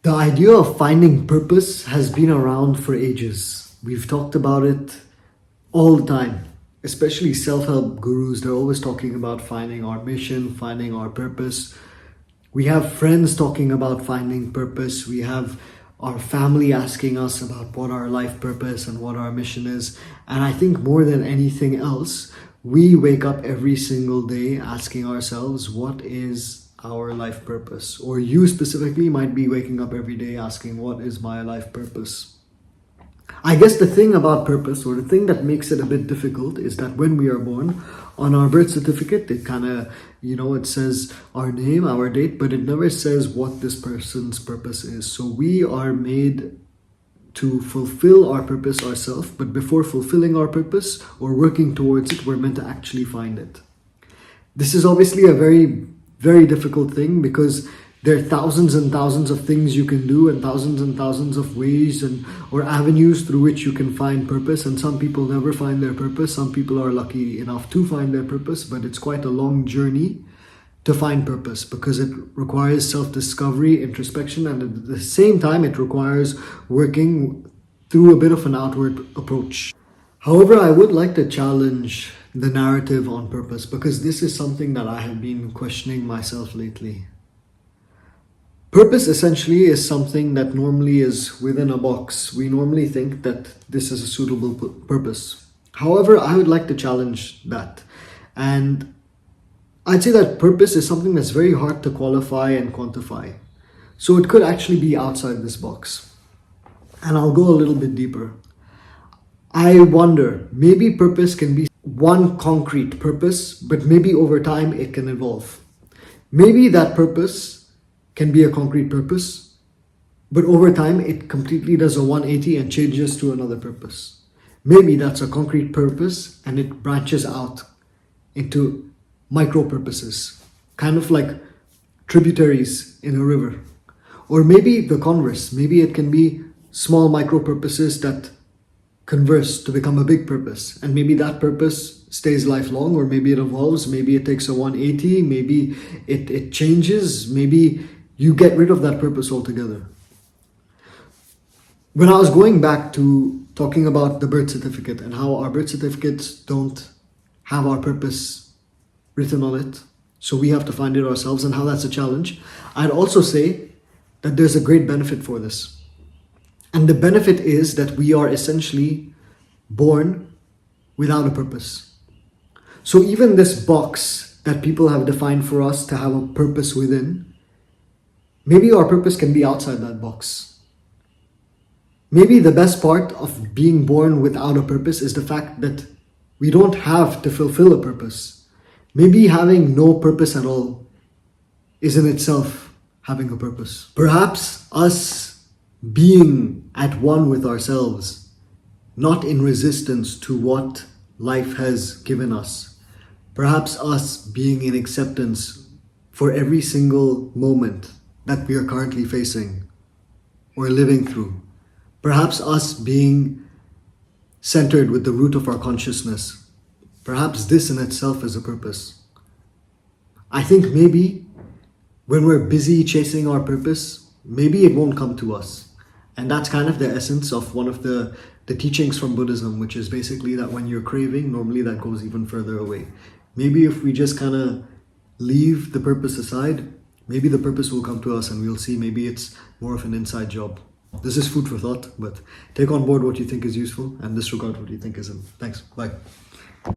The idea of finding purpose has been around for ages. We've talked about it all the time, especially self help gurus. They're always talking about finding our mission, finding our purpose. We have friends talking about finding purpose. We have our family asking us about what our life purpose and what our mission is. And I think more than anything else, we wake up every single day asking ourselves, what is our life purpose? Or you specifically might be waking up every day asking, what is my life purpose? I guess the thing about purpose, or the thing that makes it a bit difficult, is that when we are born, on our birth certificate, it kind of, it says our name, our date, but it never says what this person's purpose is. So we are made to fulfill our purpose ourselves, but before fulfilling our purpose or working towards it, we're meant to actually find it. This is obviously a very difficult thing because there are thousands and thousands of things you can do and thousands of ways or avenues through which you can find purpose, and some people never find their purpose. Some people are lucky enough to find their purpose, but it's quite a long journey to find purpose because it requires self-discovery, introspection, and at the same time it requires working through a bit of an outward approach. However, I would like to challenge the narrative on purpose because this is something that I have been questioning myself lately. Purpose essentially is something that normally is within a box. We normally think that this is a suitable purpose. However, I would like to challenge that. And I'd say that purpose is something that's very hard to qualify and quantify. So it could actually be outside this box. And I'll go a little bit deeper. I wonder, maybe purpose can be one concrete purpose, but maybe over time it can evolve. Maybe that purpose can be a concrete purpose, but over time it completely does a 180 and changes to another purpose. Maybe that's a concrete purpose and it branches out into micro purposes, kind of like tributaries in a river. Or maybe the converse, maybe it can be small micro purposes that converse to become a big purpose, and maybe that purpose stays lifelong, or maybe it evolves, maybe it takes a 180, maybe it changes, maybe you get rid of that purpose altogether. When I was going back to talking about the birth certificate and how our birth certificates don't have our purpose written on it, so we have to find it ourselves, and how that's a challenge, I'd also say that there's a great benefit for this. And the benefit is that we are essentially born without a purpose. So even this box that people have defined for us to have a purpose within, maybe our purpose can be outside that box. Maybe the best part of being born without a purpose is the fact that we don't have to fulfill a purpose. Maybe having no purpose at all is in itself having a purpose. Perhaps us being at one with ourselves, not in resistance to what life has given us. Perhaps us being in acceptance for every single moment that we are currently facing or living through. Perhaps us being centered with the root of our consciousness. Perhaps this in itself is a purpose. I think maybe when we're busy chasing our purpose, maybe it won't come to us. And that's kind of the essence of one of the teachings from Buddhism, which is basically that when you're craving, normally that goes even further away. Maybe if we just kind of leave the purpose aside, maybe the purpose will come to us and we'll see maybe it's more of an inside job. This is food for thought, but take on board what you think is useful and disregard what you think isn't. Thanks. Bye.